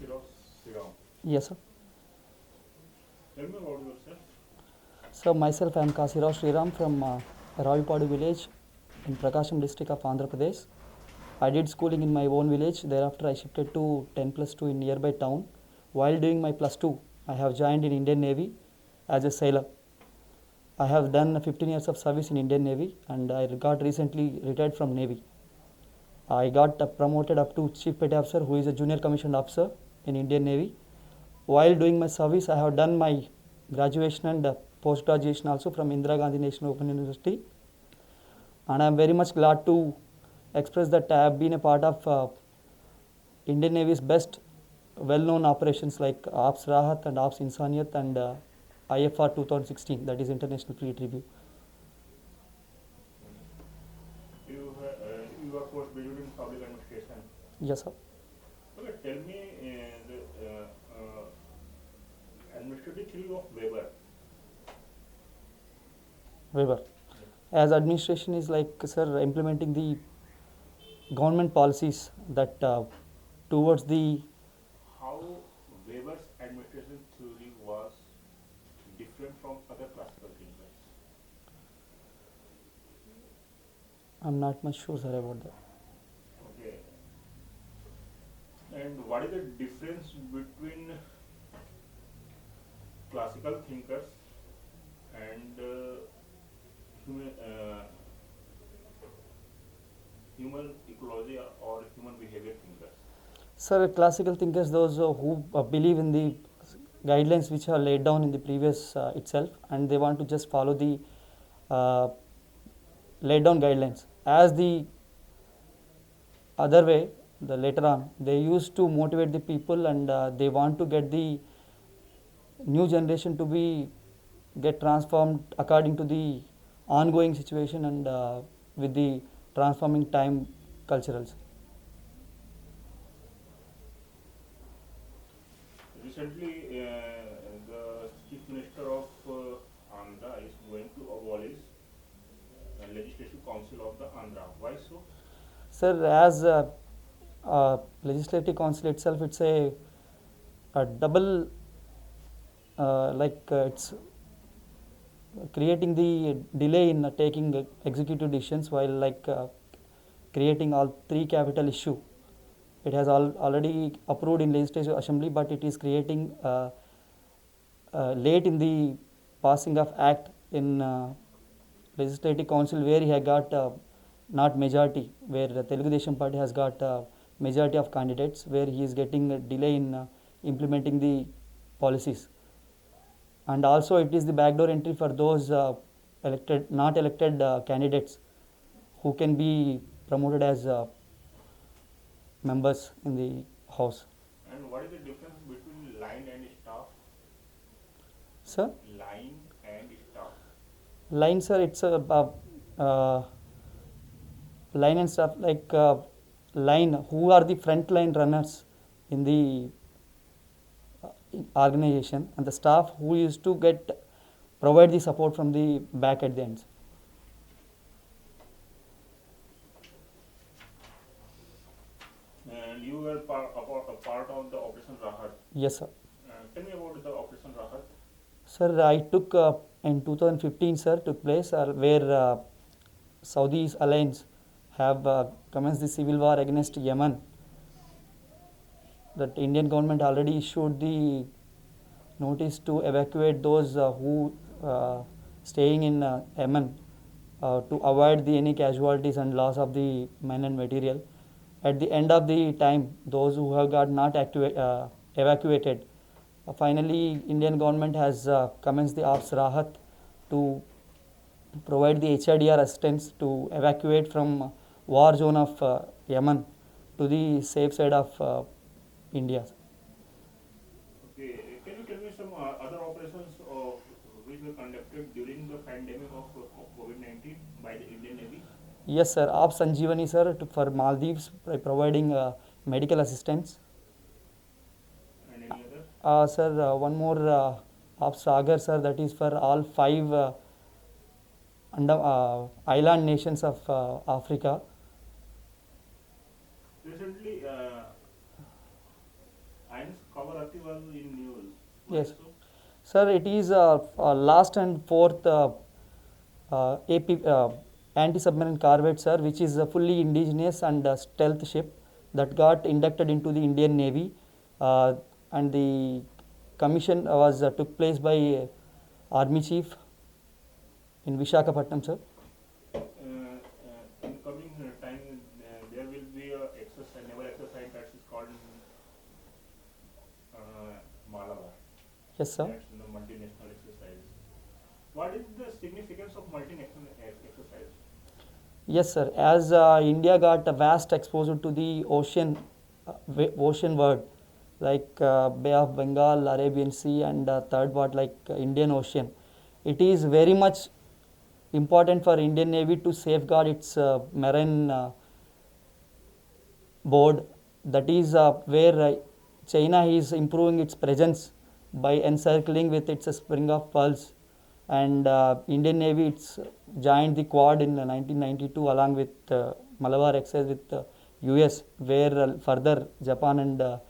Kasirov Sriram. Yes, sir. Tell me about yourself. So myself, I am Kasirao Sriram from Ravipadu village in Prakasham district of Andhra Pradesh. I did schooling in my own village. Thereafter, I shifted to 10 plus 2 in nearby town. While doing my plus 2, I have joined in Indian Navy as a sailor. I have done 15 years of service in Indian Navy and I got recently retired from Navy. I got promoted up to Chief Petty Officer, who is a junior commissioned officer in Indian Navy. While doing my service, I have done my graduation and post graduation also from Indira Gandhi National Open University, and I am very much glad to express that I have been a part of Indian Navy's best well-known operations like Ops Rahat and Ops Insaniyat and IFR 2016, that is International Fleet Review. You are post-graduate in public administration. Yes, sir. Okay, tell me the administrative theory of Weber. Weber. As administration is like, sir, implementing the government policies that towards the How Weber's administration theory was different from other classical thinkers. I'm not much sure, sir, about that. Okay. And what is the difference between classical thinkers and human ecology or human behavior thinkers? Sir, classical thinkers, those who believe in the guidelines which are laid down in the previous itself, and they want to just follow the laid down guidelines. As the other way, the later on, they used to motivate the people, and they want to get the new generation to be get transformed according to the ongoing situation and with the transforming time culturals. Recently, the Chief Minister of Andhra is going to abolish the Legislative Council of the Andhra. Why so? Sir, as legislative council itself, it's a double it's creating the delay in taking executive decisions while creating all three capital issue. It has already approved in legislative assembly, but it is creating late in the passing of act in legislative council, where he had got not majority, where the Telugu Desam party has got majority of candidates, where he is getting a delay in implementing the policies. And also it is the backdoor entry for those not elected candidates who can be promoted as members in the house. And what is the difference between line and staff? Sir? Line and staff. Line, sir, it's a line and stuff like line, who are the front line runners in the organization, and the staff who used to provide the support from the back at the ends. And you were a part of the Operation Rahat. Yes, sir. Tell me about the Operation Rahat. Sir, I took in 2015, sir, took place where Saudi's alliance have commenced the civil war against Yemen. That Indian government already issued the notice to evacuate those who staying in Yemen to avoid any casualties and loss of the men and material. At the end of the time, those who have got not evacuated, finally Indian government has commenced the Ops Rahat to provide the HIDR assistance to evacuate from war zone of Yemen to the safe side of India. Okay, can you tell me some other operations which were conducted during the pandemic of COVID-19 by the Indian Navy? Yes, sir. Ops Sanjeevani, sir, for Maldives by providing medical assistance. And any other? Sir, one more Ops Sagar, sir, that is for all 5 island nations of Africa. Recently, INS Amaravati was in news. Why Yes. so? Sir, it is last and fourth AP anti-submarine corvette, sir, which is a fully indigenous and stealth ship that got inducted into the Indian Navy, and the commission was took place by Army Chief in Vishakhapatnam, sir. In coming time, there will be a exercise, naval exercise that is called Malabar. Yes, sir. That's the multinational exercise. What is the significance of multinational exercise? Yes, sir. As India got a vast exposure to the ocean world, like Bay of Bengal, Arabian Sea, and third part like Indian Ocean, it is very much important for Indian Navy to safeguard its marine board. That is where China is improving its presence by encircling with its Spring of Pearls, and Indian Navy it's joined the Quad in 1992 along with Malabar exercise with US, where further Japan and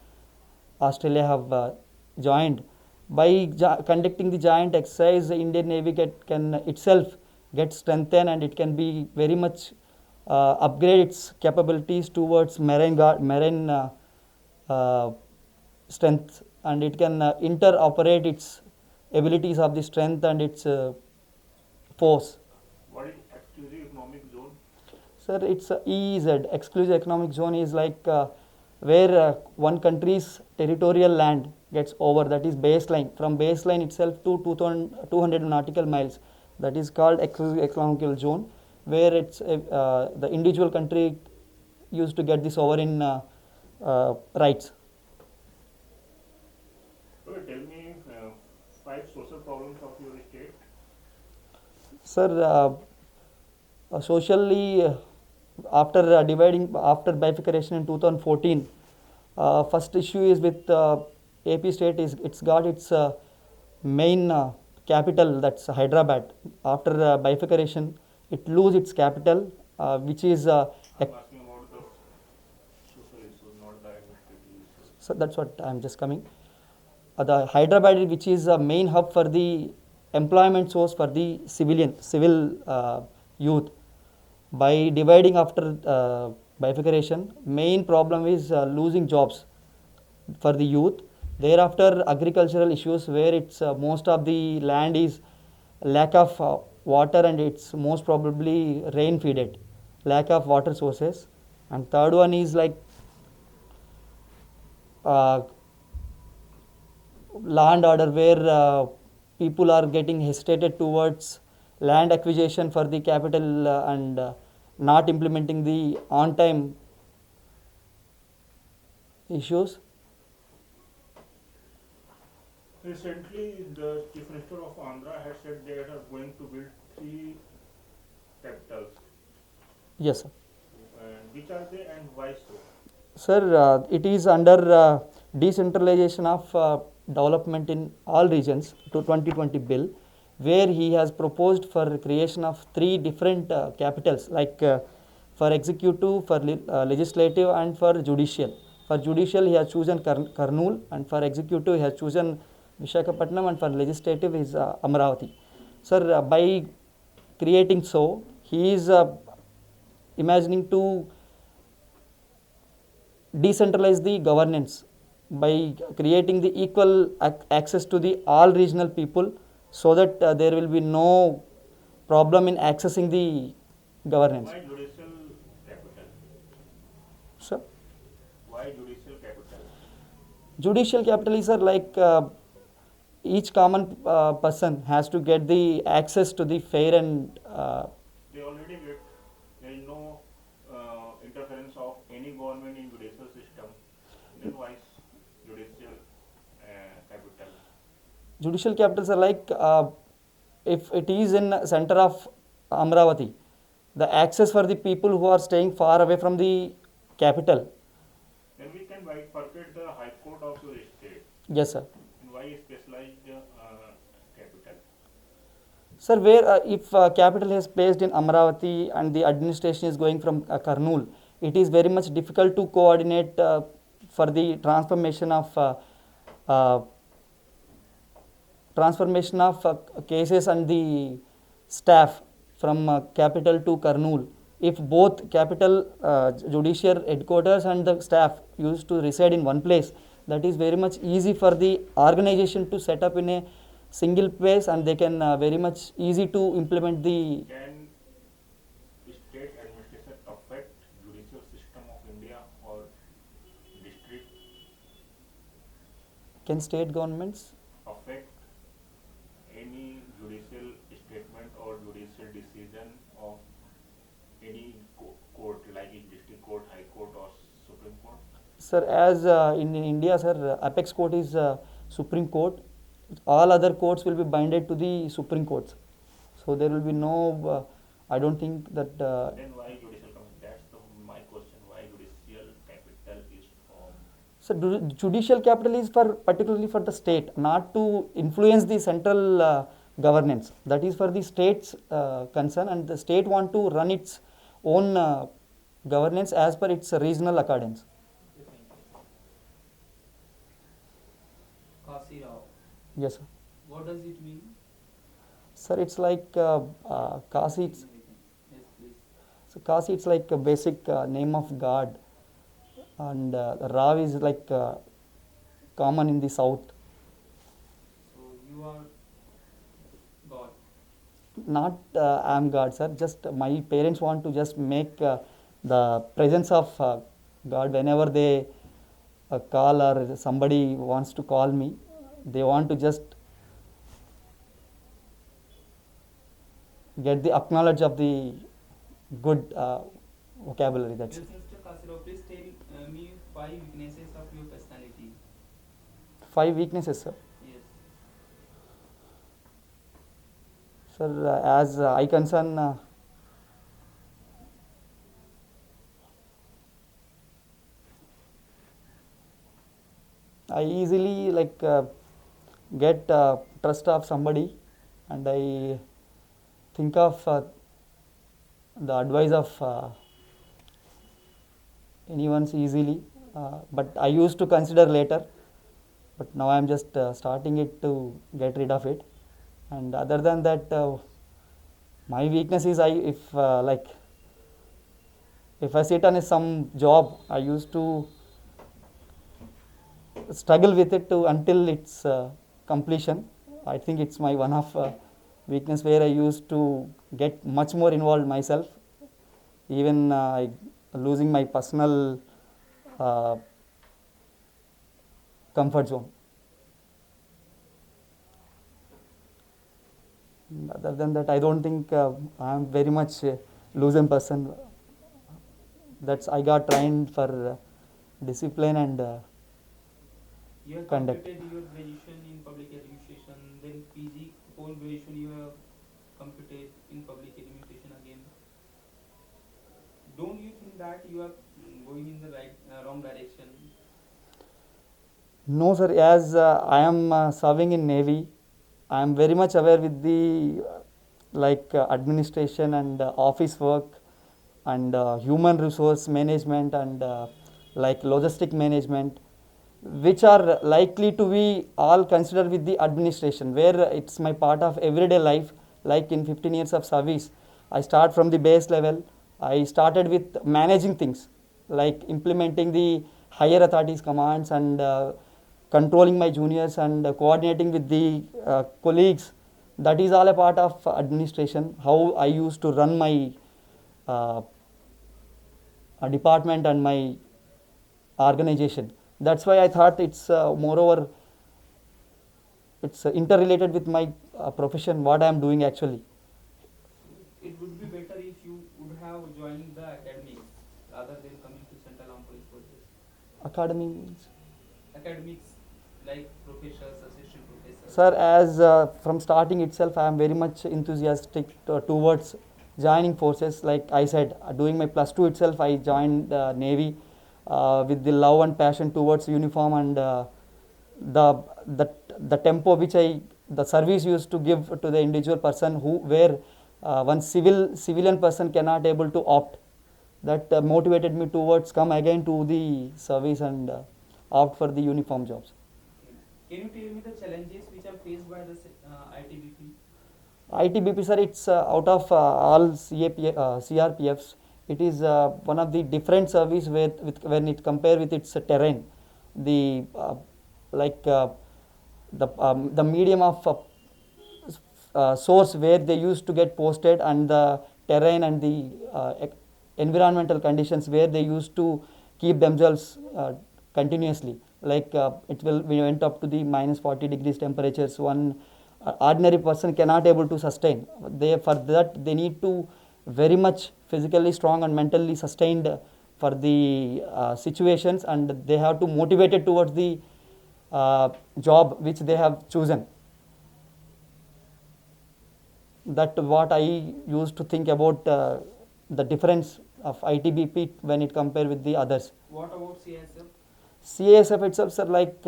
Australia have joined. By conducting the joint exercise, the Indian Navy can itself get strengthened, and it can be very much upgrade its capabilities towards marine uh, strength, and it can interoperate its abilities of the strength and its force. What is exclusive economic zone? Sir, it's EEZ, exclusive economic zone, is like where one country's territorial land gets over, that is baseline, from baseline itself to 200 nautical miles, that is called exclusive economic zone, where it's the individual country used to get the sovereign rights. Okay, tell me 5 social problems of your state. Sir, socially, after after bifurcation in 2014, first issue is with AP state is it's got its main capital, that's Hyderabad. After bifurcation, it lose its capital, which is I'm asking about the social issues, not the administrative issues. so that's what I'm just coming. The Hyderabad, which is a main hub for the employment source for the civil youth. By dividing after bifurcation, main problem is losing jobs for the youth. Thereafter, agricultural issues where it's most of the land is lack of water, and it's most probably rain feeded, lack of water sources. And third one is like uh, land order, where people are getting hesitated towards land acquisition for the capital, and not implementing the on time issues. Recently, the Chief Minister of Andhra has said they are going to build 3 capitals. Yes, sir. And which are they and why so? Sir, it is under decentralization of development in all regions to 2020 bill, where he has proposed for creation of 3 different capitals, like for executive, for legislative, and for judicial. For judicial, he has chosen Kurnool, and for executive, he has chosen Vishakhapatnam, and for legislative is Amaravati. Sir, by creating so, he is imagining to decentralize the governance by creating the equal access to the all regional people, so that there will be no problem in accessing the governance. Why judicial capital? So, Why judicial capital? judicial capital is like each common person has to get the access to the fair and They already get. There is no interference of any government in judicial system. Then why judicial capital? judicial capitals are like if it is in center of Amravati, the access for the people who are staying far away from the capital. Then we can bifurcate the High Court of your state. Yes, sir. And why specialized capital? Sir, where if capital is placed in Amravati and the administration is going from Kurnool, it is very much difficult to coordinate for the transformation of uh, transformation of cases and the staff from capital to Kurnool. If both capital judicial headquarters and the staff used to reside in one place, that is very much easy for the organization to set up in a single place, and they can very much easy to implement the. Can state administration affect judicial system of India or district Can state governments? affect any judicial statement or judicial decision of any court like in district court, high court or Supreme Court? Sir, as in India, sir, apex court is Supreme Court. All other courts will be binded to the Supreme Courts. So there will be no. I don't think that. Then why judicial commission? That's my question. Why judicial capital is formed? So judicial capital is for particularly for the state, not to influence the central governance. That is for the state's concern, and the state want to run its own governance as per its regional accordance. Kasi Rao. Yes, sir. What does it mean? Sir, it's like Kasi. Yes, please. So Kasi, it's like a basic name of God, and Rao is like common in the south. So you are God. Not I am God, sir. Just my parents want to just make the presence of God whenever they call or somebody wants to call me. They want to just get the acknowledge of the good vocabulary. That's Yes, it. Mr. Kasi Rao, please tell me 5 weaknesses of your personality. 5 weaknesses, sir. Yes. Sir, as I concern, I easily like get trust of somebody, and I think of the advice of anyone's easily, but I used to consider later, but now I am just starting it to get rid of it. And other than that, my weakness is if I sit on some job, I used to struggle with it until its completion. I think it's my one of weakness where I used to get much more involved myself, even losing my personal comfort zone. Other than that, I don't think I am very much losing person. That's I got trained for discipline and You have Conduct. completed your graduation in public administration, then PG, whole graduation you have completed in public administration again. Don't you think that you are going in the wrong direction? no, sir. As I am serving in Navy, I am very much aware with the administration and office work and human resource management and like logistic management, which are likely to be all considered with the administration, where it's my part of everyday life. Like in 15 years of service, I start from the base level. I started with managing things, like implementing the higher authorities commands and controlling my juniors and coordinating with the colleagues. That is all a part of administration, how I used to run my department and my organization. That's why I thought it's moreover it's interrelated with my profession, what I am doing actually. It would be better if you would have joined the academics rather than coming to Central Armed Police Forces. Academy means? Academics like professors, assistant professors. Sir, as from starting itself, I am very much enthusiastic towards joining forces. Like I said, doing my plus 2 itself, I joined Navy with the love and passion towards uniform and the tempo which the service used to give to the individual person where one civilian person cannot able to opt. That motivated me towards come again to the service and opt for the uniform jobs. Can you tell me the challenges which are faced by the ITBP? ITBP, sir, it's out of all CRPFs, it is one of the different service with when it compare with its terrain, the like the medium of source where they used to get posted, and the terrain and the environmental conditions where they used to keep themselves continuously. Like we went up to the minus 40 degrees temperatures. One ordinary person cannot able to sustain. For that they need to very much physically strong and mentally sustained for the situations, and they have to motivated towards the job which they have chosen. That what I used to think about the difference of ITBP when it compared with the others. What about CSF? CASF itself, sir, like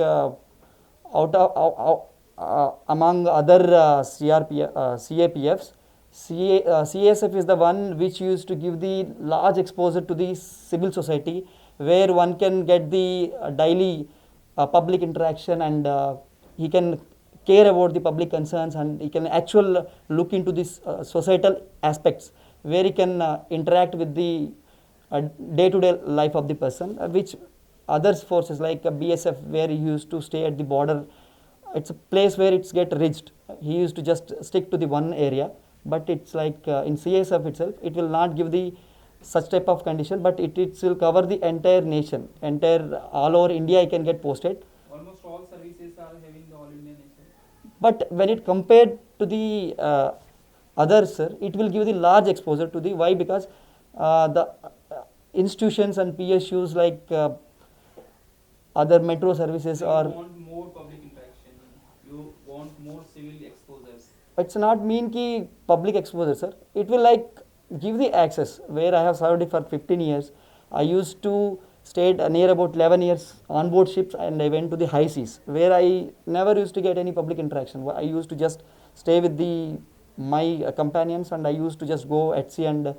among other CAPFs, CASF is the one which used to give the large exposure to the civil society, where one can get the daily public interaction, and he can care about the public concerns, and he can actually look into this societal aspects, where he can interact with the day-to-day life of the person, which other forces like BSF, where he used to stay at the border. It's a place where it's get rigid. He used to just stick to the one area, but it's like in CSF itself, it will not give the such type of condition, but it will cover the entire nation, entire all over India. I can get posted. Almost all services are having the all India nature. But when it compared to the others, sir, it will give the large exposure to the why, because the institutions and PSUs like other metro services You or want more public interaction. You want more civil exposures. it's not mean ki public exposure, sir. It will like give the access, where I have served for 15 years. I used to stayed near about 11 years on board ships, and I went to the high seas, where I never used to get any public interaction. I used to just stay with my companions, and I used to just go at sea and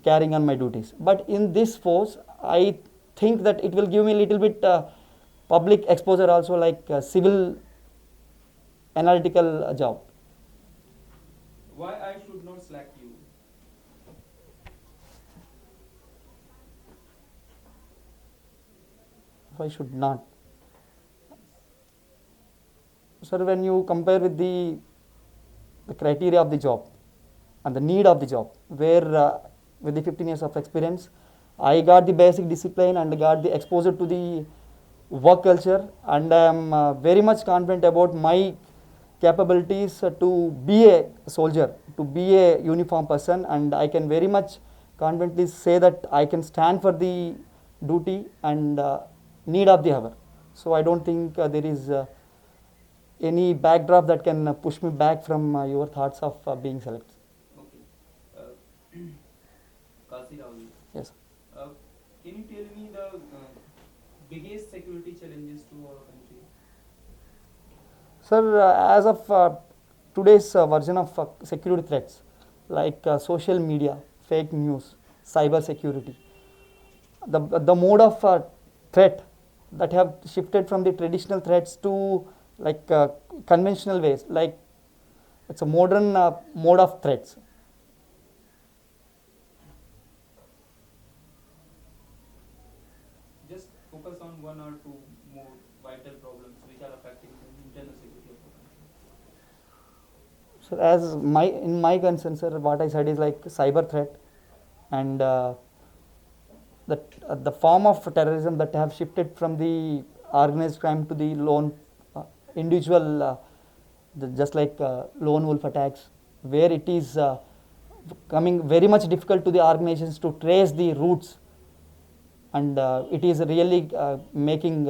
carrying on my duties. But in this force, I think that it will give me a little bit public exposure also, like civil analytical job. Why I should not slack you? Why should not? Sir, when you compare with the criteria of the job and the need of the job, where with the 15 years of experience, I got the basic discipline and got the exposure to the work culture, and I am very much confident about my capabilities to be a soldier, to be a uniform person, and I can very much confidently say that I can stand for the duty and need of the hour. So I don't think there is any backdrop that can push me back from your thoughts of being selected. Okay. Kasi Rahul. Yes. Can you tell me the biggest security challenges to our country? Sir, as of today's version of security threats, like social media, fake news, cyber security, the mode of threat that have shifted from the traditional threats to like conventional ways, like it's a modern mode of threats. Just focus on one or two more vital problems which are affecting the internal security of the country. So as in my concern, sir, what I said is like cyber threat, and the form of terrorism that have shifted from the organized crime to the lone individual, just like lone wolf attacks, where it is coming very much difficult to the organizations to trace the roots, and it is really making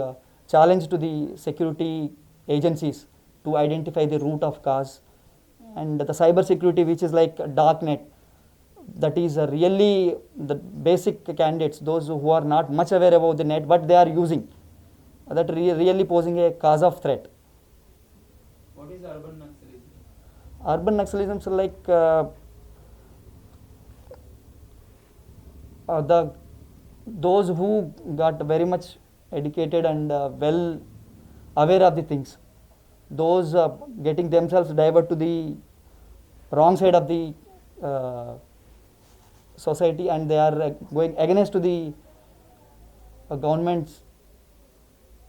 challenge to the security agencies to identify the root of cause. And the cyber security, which is like darknet, that is really the basic candidates, those who are not much aware about the net, but they are using, that really posing a cause of threat. What is urban nationalism? Urban nationalism is like those who got very much educated and well aware of the things. Those getting themselves divert to the wrong side of the society, and they are going against to the government's.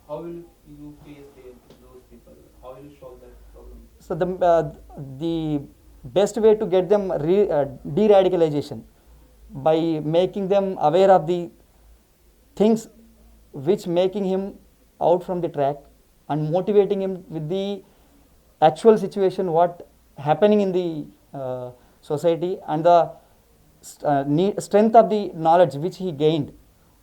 How will you face those people? How will you solve that problem? So the best way to get them de-radicalization by making them aware of the things which making him out from the track, and motivating him with the actual situation what happening in the society, and the strength of the knowledge which he gained,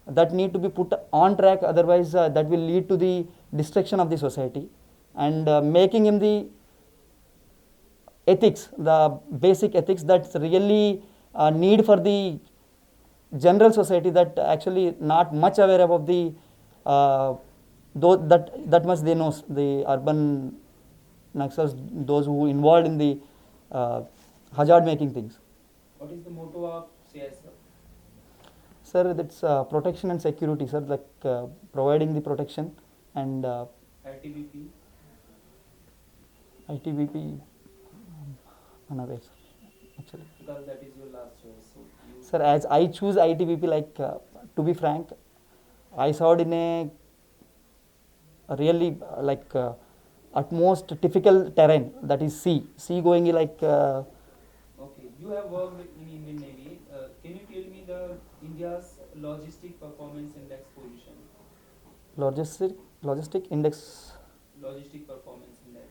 that need to be put on track, otherwise that will lead to the destruction of the society, and making him the ethics, the basic ethics that's really need for the general society, that actually not much aware about the that much they know, the urban Naxals, those who involved in the hazard making things. What is the motto of CISF? Sir, that's protection and security, sir, like providing the protection, and ITBP? ITBP, unaware, sir, actually. Because that is your last choice. So you Sir, as I choose ITBP, like to be frank, I served in a really like at most difficult terrain, that is sea going like okay. You have worked in Indian Navy. Can you tell me the India's logistic performance index position? logistic index. Logistic performance index.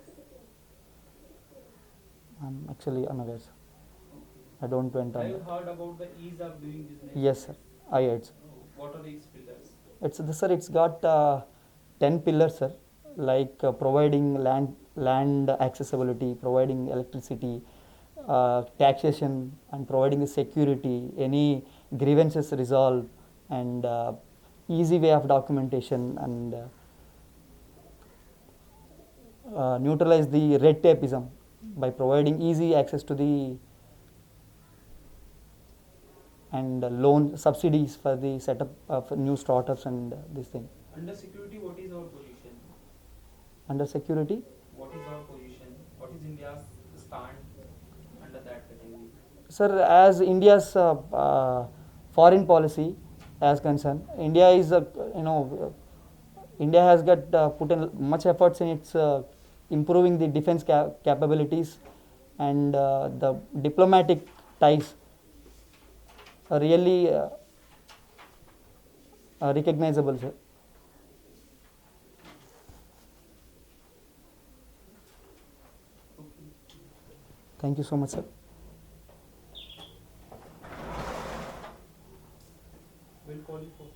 I'm actually unaware, sir. Okay. I don't went Have on you that. heard about the ease of doing business? Yes, sir, I heard, sir. What are its pillars? Sir, it's got 10 pillars, sir, like providing land accessibility, providing electricity, taxation, and providing the security, any grievances resolved, and easy way of documentation, and neutralize the red tapeism by providing easy access to the and loan subsidies for the setup of new startups and this thing. Under security, what is our position? Under security, What is our position? What is India's stand under that category? sir, as India's foreign policy as concerned, India is India has got put in much efforts in its improving the defense capabilities, and the diplomatic ties are really recognizable, sir. Okay. Thank you so much, sir. We'll call you for